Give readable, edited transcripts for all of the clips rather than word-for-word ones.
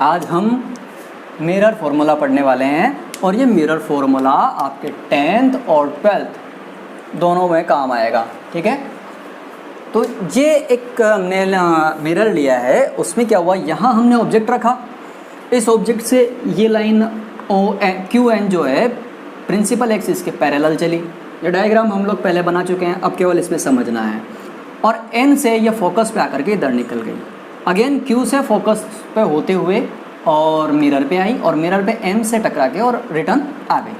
आज हम mirror formula पढ़ने वाले हैं और ये मिरर फार्मूला आपके 10th और 12th दोनों में काम आएगा। ठीक है, तो ये एक हमने मिरर लिया है, उसमें क्या हुआ, यहाँ हमने ऑब्जेक्ट रखा, इस ऑब्जेक्ट से ये लाइन क्यू एन जो है प्रिंसिपल एक्सिस के पैरेलल चली। ये डायग्राम हम लोग पहले बना चुके हैं, अब केवल इसमें समझना है। और एन से ये फोकस पे आकर के इधर निकल गई, अगेन क्यू से फोकस पे होते हुए और मिरर पे आई और मिरर पे एम से टकरा के और रिटर्न आ गई।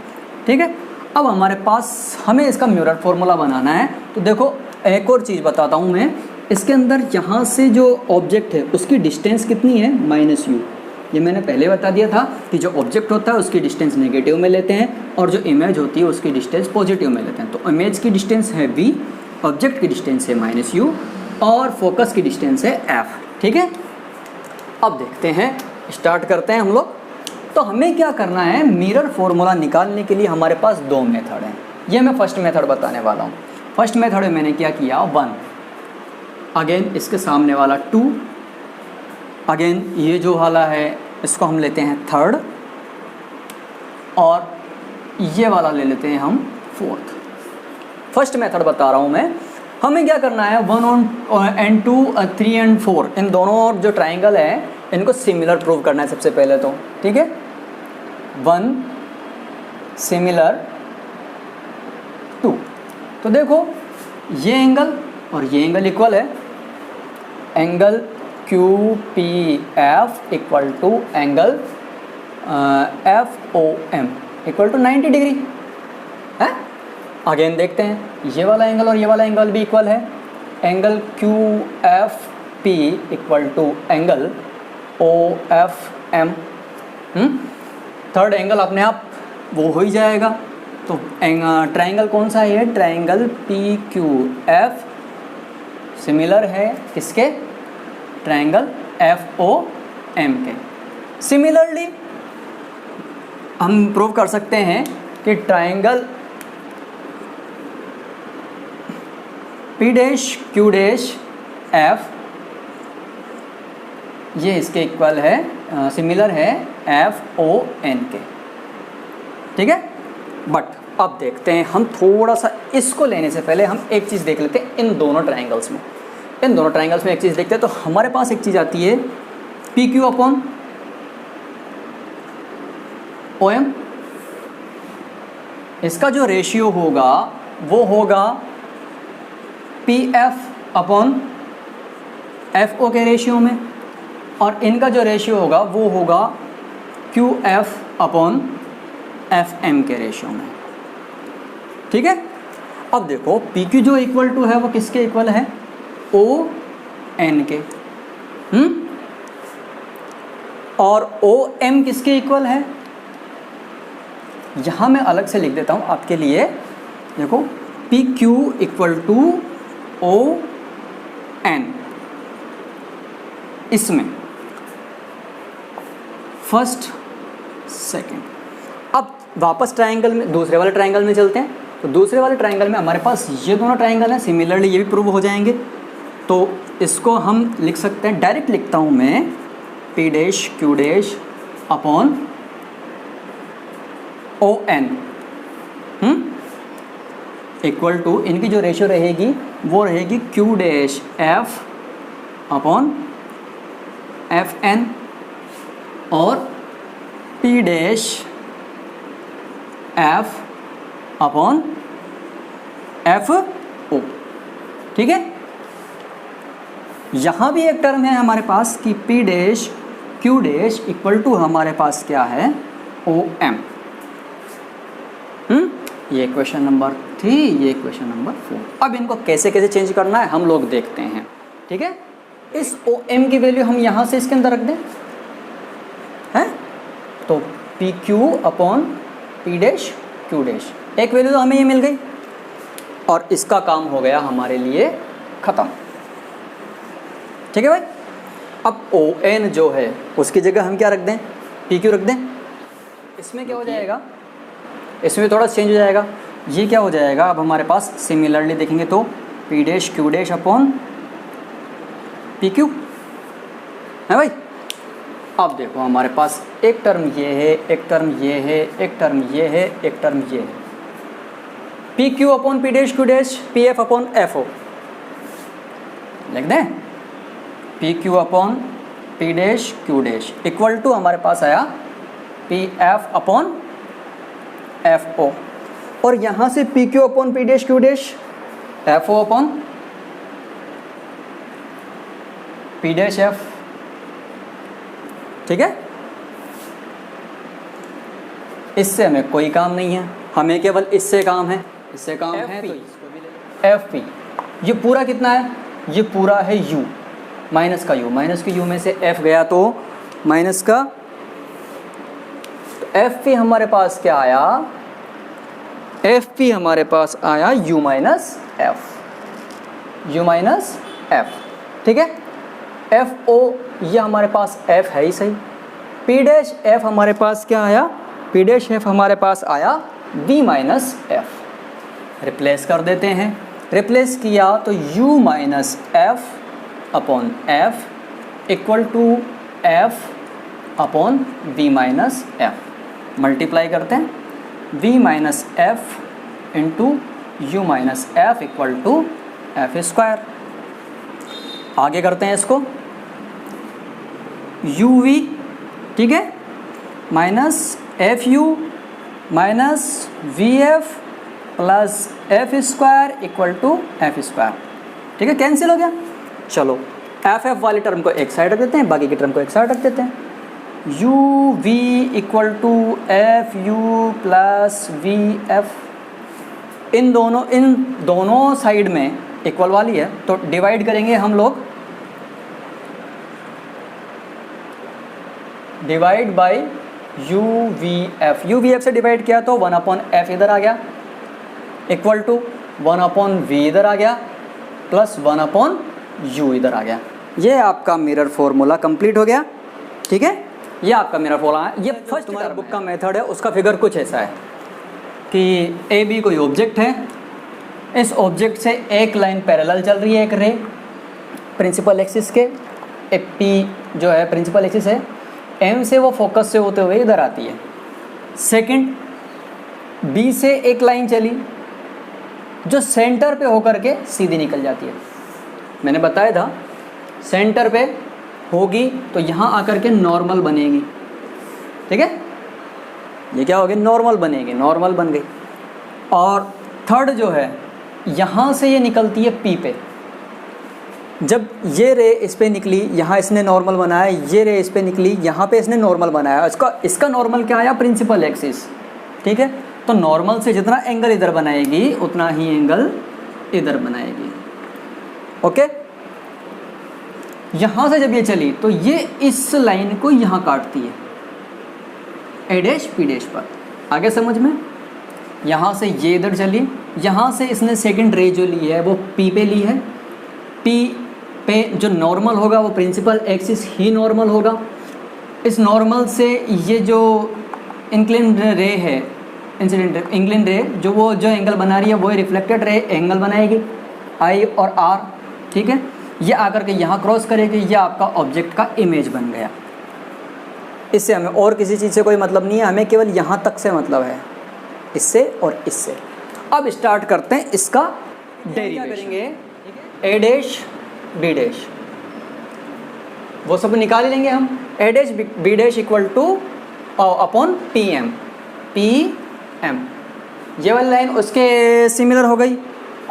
ठीक है, अब हमारे पास हमें इसका मिरर फार्मूला बनाना है। तो देखो एक और चीज़ बताता हूँ मैं, इसके अंदर यहाँ से जो ऑब्जेक्ट है उसकी डिस्टेंस कितनी है, -u। ये मैंने पहले बता दिया था कि जो ऑब्जेक्ट होता है उसकी डिस्टेंस नेगेटिव में लेते हैं और जो इमेज होती है उसकी डिस्टेंस पॉजिटिव में लेते हैं। तो इमेज की डिस्टेंस है v, ऑब्जेक्ट की डिस्टेंस है -u और फोकस की डिस्टेंस है f। ठीक है, अब देखते हैं, स्टार्ट करते हैं हम लोग। तो हमें क्या करना है, मिरर फार्मूला निकालने के लिए हमारे पास दो मेथड हैं। ये मैं फर्स्ट मेथड बताने वाला हूँ। फर्स्ट मेथड में मैंने क्या किया, 1, अगेन इसके सामने वाला 2, अगेन ये जो वाला है इसको हम लेते हैं 3rd और ये वाला ले लेते हैं हम 4th। फर्स्ट मेथड बता रहा हूँ मैं। हमें क्या करना है, 1 and 2, 3 and 4 इन दोनों जो ट्राइंगल है इनको सिमिलर प्रूव करना है सबसे पहले तो। ठीक है, 1 सिमिलर 2। तो देखो ये एंगल और ये एंगल इक्वल है, angle QPF equal to angle FOM equal to 90 degree है। अगेन देखते हैं, ये वाला एंगल और ये वाला एंगल भी इक्वल है, angle QFP equal to angle OFM। Third angle अपने आप वो हो ही जाएगा। तो ट्राइंगल कौन सा है, ट्राइंगल PQF सिमिलर है किसके, ट्राइंगल FOM के। सिमिलरली हम प्रूव कर सकते हैं कि ट्राइंगल P'Q'F ये इसके इक्वल है, सिमिलर है FON के। ठीक है, बट अब देखते हैं, हम थोड़ा सा इसको लेने से पहले हम एक चीज़ देख लेते हैं। इन दोनों ट्राइंगल्स में एक चीज़ देखते हैं। तो हमारे पास एक चीज़ आती है PQ अपॉन OM, इसका जो रेशियो होगा वो होगा PF अपॉन FO के रेशियो में, और इनका जो रेशियो होगा वो होगा QF अपॉन FM के रेशियो में। ठीक है, अब देखो PQ जो इक्वल टू है वो किसके इक्वल है, ON के। और OM किसके इक्वल है, यहाँ मैं अलग से लिख देता हूँ आपके लिए। देखो PQ इक्वल टू ON, इसमें फर्स्ट सेकंड। अब वापस ट्राइंगल में, दूसरे वाले ट्राइंगल में चलते हैं। तो दूसरे वाले ट्राइंगल में हमारे पास ये दोनों ट्राइंगल हैं, सिमिलरली ये भी प्रूव हो जाएंगे। तो इसको हम लिख सकते हैं, डायरेक्ट लिखता हूँ मैं, P'Q'अपॉन ON इक्वल टू, इनकी जो रेशियो रहेगी वो रहेगी Q'F अपॉन FN और P'(F) अपॉन FO। ठीक है, यहाँ भी एक टर्म है हमारे पास कि P'(Q' इक्वल टू हमारे पास क्या है, OM। ये क्वेश्चन नंबर 3, ये क्वेश्चन नंबर 4। अब इनको कैसे कैसे चेंज करना है हम लोग देखते हैं। ठीक है, इस OM की वैल्यू हम यहाँ से इसके अंदर रख दें, हैं, तो PQ अपॉन P'(Q') एक वैल्यू तो हमें ये मिल गई और इसका काम हो गया हमारे लिए ख़त्म। ठीक है भाई, अब ON जो है उसकी जगह हम क्या रख दें, PQ रख दें। इसमें क्या हो जाएगा, इसमें थोड़ा चेंज हो जाएगा। ये क्या हो जाएगा, अब हमारे पास सिमिलरली देखेंगे तो P'(Q') अपॉन PQ है भाई। अब देखो हमारे पास एक टर्म ये है, एक टर्म ये है, एक टर्म ये है, एक टर्म ये है। P Q upon P dash Q dash P F upon F O लिख दें। P Q upon P dash Q dash equal to हमारे पास आया P F upon F O, और यहाँ से P Q upon P dash Q dash F O upon P dash F. ठीक है, इससे हमें कोई काम नहीं है, हमें केवल इससे काम है, इससे काम है तो इसको भी ले एफ पी। ये पूरा कितना है, ये पूरा है u माइनस का u, माइनस के u में से f गया तो माइनस का, तो एफ पी हमारे पास क्या आया, एफ पी हमारे पास आया u minus F, u minus F. ठीक है, एफ ओ ये हमारे पास f है ही सही। पी डैश एफ हमारे पास क्या आया, पी डैश एफ हमारे पास आया v माइनस एफ। रिप्लेस कर देते हैं, रिप्लेस किया तो u minus F upon F equal to F upon v minus F. Multiply करते हैं, v minus F into U minus F equal to F square. आगे करते हैं इसको, यू वी, ठीक है, minus F U minus V F plus F square equal to F square. ठीक है, कैंसिल हो गया। चलो एफ एफ वाली टर्म को एक साइड रख देते हैं, बाकी की टर्म को एक साइड रख देते हैं। U V equal to F U plus V F. इन दोनों साइड में इक्वल वाली है तो डिवाइड करेंगे हम लोग, divide by you V F. You V F से डिवाइड किया तो 1 अपॉन एफ इधर आ गया इक्वल टू 1 अपॉन वी इधर आ गया प्लस 1 अपॉन यू इधर आ गया। ये आपका मिरर फॉर्मूला कंप्लीट हो गया। ठीक है, ये आपका मिरर फॉर्मूला है। ये फर्स्ट तुम्हारा बुक का मेथड है, उसका फिगर कुछ ऐसा है कि ए बी कोई ऑब्जेक्ट है, इस ऑब्जेक्ट से एक लाइन पैरेलल चल रही है, एक रे प्रिंसिपल एक्सिस के, ए पी जो है प्रिंसिपल एक्सिस है, एम से वो फोकस से होते हुए इधर आती है। सेकंड, बी से एक लाइन चली जो सेंटर पे होकर के सीधी निकल जाती है। मैंने बताया था सेंटर पे होगी तो यहाँ आकर के नॉर्मल बनेगी। ठीक है, ये क्या होगी, नॉर्मल बनेगी, नॉर्मल बन गई। और थर्ड जो है, यहाँ से ये निकलती है पी पे, जब ये रे इस पे निकली, यहाँ इसने नॉर्मल बनाया, ये रे इस पे निकली, यहाँ पे इसने नॉर्मल बनाया, इसका नॉर्मल क्या आया, प्रिंसिपल एक्सिस। ठीक है, तो नॉर्मल से जितना एंगल इधर बनाएगी उतना ही एंगल इधर बनाएगी। ओके, यहाँ से जब ये चली तो ये इस लाइन को यहाँ काटती है ए डैश पी डैश पर। आगे समझ में, यहाँ से ये इधर चली, यहाँ से इसने सेकंड रे जो ली है वो पी पे ली है, पी पे जो नॉर्मल होगा वो प्रिंसिपल एक्सिस ही नॉर्मल होगा। इस नॉर्मल से ये जो इंक्लिन रे है, इंसिडेंट इंक्लिन रे, जो एंगल बना रही है वो रिफ्लेक्टेड रे एंगल बनाएगी आई और आर। ठीक है, ये आकर के यहाँ क्रॉस करेगी, ये आपका ऑब्जेक्ट का इमेज बन गया। इससे हमें और किसी चीज़ से कोई मतलब नहीं है, हमें केवल यहाँ तक से मतलब है, इससे और इससे। अब स्टार्ट करते हैं इसका डेरिवेशन। करेंगे ए डैश बी डैश, वो सब निकाल लेंगे हम। A dash B dash equal to upon P M, P M, ये वाली लाइन उसके सिमिलर हो गई।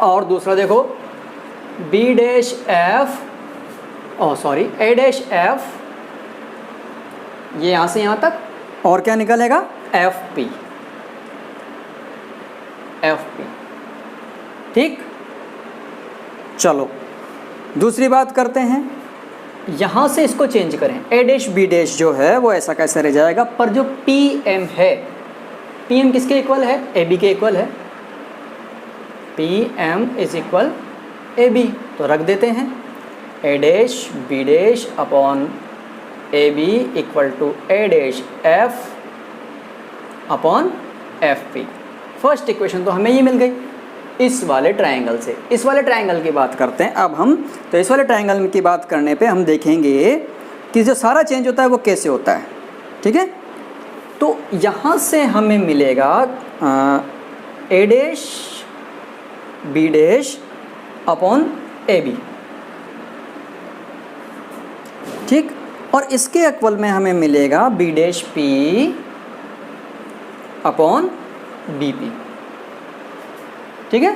और दूसरा देखो बी डैश एफ, ए डैश एफ, ये यहाँ से यहाँ तक, और क्या निकलेगा, एफ पी, एफ पी। ठीक, चलो दूसरी बात करते हैं, यहाँ से इसको चेंज करें। ए डैश बी डैश जो है वो ऐसा कैसे रह जाएगा, पर जो पी एम है, पी एम किसके इक्वल है, ए बी के इक्वल है। P M is equal A B, तो रख देते हैं A dash B dash upon A B equal to A dash F upon F P. First equation तो हमें ये मिल गई इस वाले ट्रायंगल से। इस वाले ट्रायंगल की बात करते हैं अब हम। तो इस वाले ट्रायंगल की बात करने पे हम देखेंगे कि जो सारा चेंज होता है वो कैसे होता है, ठीक है। तो यहाँ से हमें मिलेगा A dash B dash upon A B, ठीक। और इसके इक्वल में हमें मिलेगा B dash P upon D P, ठीक है।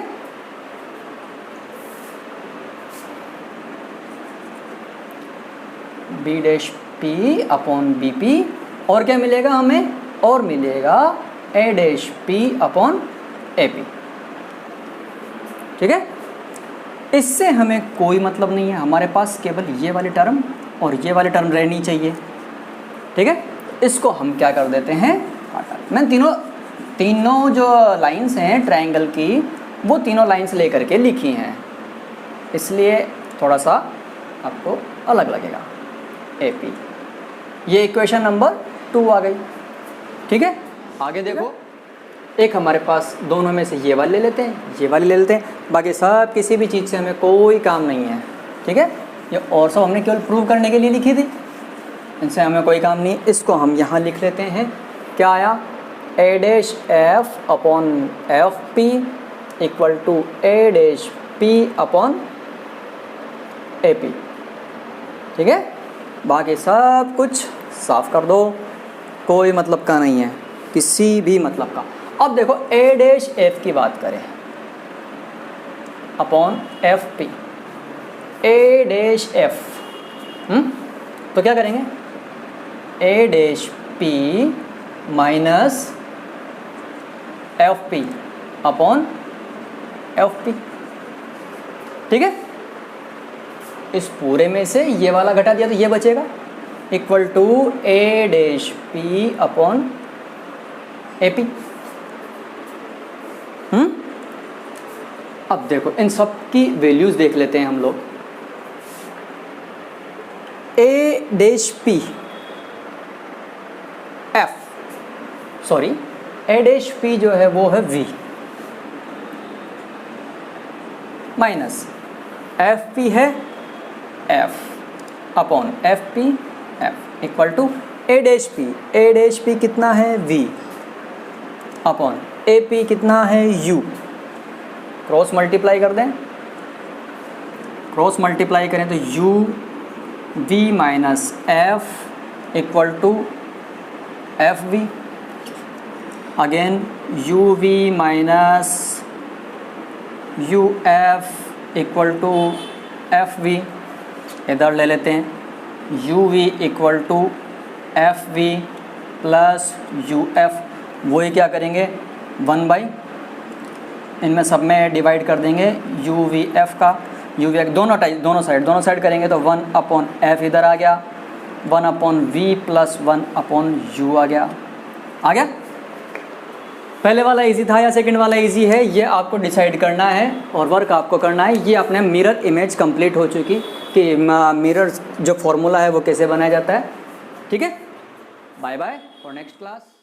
B dash P upon B P, और क्या मिलेगा हमें, और मिलेगा A dash P upon A P, ठीक है। इससे हमें कोई मतलब नहीं है, हमारे पास केवल ये वाली टर्म और ये वाली टर्म रहनी चाहिए, ठीक है। इसको हम क्या कर देते हैं, मैंने तीनों जो लाइंस हैं ट्रायंगल की वो तीनों लाइंस लेकर के लिखी हैं, इसलिए थोड़ा सा आपको अलग लगेगा। ए पी, ये इक्वेशन नंबर 2 आ गई, ठीक है। आगे देखो, एक हमारे पास दोनों में से ये वाली ले लेते हैं, ये वाली ले लेते हैं, बाकी सब किसी भी चीज़ से हमें कोई काम नहीं है, ठीक है। ये और सब हमने केवल प्रूव करने के लिए लिखी थी, इनसे हमें कोई काम नहीं। इसको हम यहाँ लिख लेते हैं, क्या आया, A dash F upon F P equal to A dash P upon A P, ठीक है। बाकी सब कुछ साफ कर दो, कोई मतलब का नहीं है, किसी भी मतलब का। अब देखो ए डैश एफ की बात करें upon F P, A dash F, तो क्या करेंगे, A dash P minus F P upon F P, ठीक है। इस पूरे में से ये वाला घटा दिया तो ये बचेगा, equal to A dash P upon A P. अब देखो इन सब की वैल्यूज देख लेते हैं हम लोग। A dash P F, sorry A dash P जो है वो है वी, माइनस एफ पी है F upon F P F equal to A dash P, A dash P कितना है वी अपॉन ए पी कितना है यू। क्रॉस मल्टीप्लाई कर दें, क्रॉस मल्टीप्लाई करें तो U V minus F equal to F V, again U V minus U F equal to F V, इधर ले लेते हैं U V equal to F V plus U F, वही क्या करेंगे 1/, इनमें सब में डिवाइड कर देंगे यू वी एफ का, यू वी दोनों साइड करेंगे तो 1 अपॉन एफ इधर आ गया, 1 upon V plus 1 upon U आ गया। पहले वाला इजी था या सेकंड वाला इजी है, ये आपको डिसाइड करना है और वर्क आपको करना है। ये अपने मिरर इमेज कंप्लीट हो चुकी कि मिरर जो फॉर्मूला है वो कैसे बनाया जाता है, ठीक है। Bye bye for next class.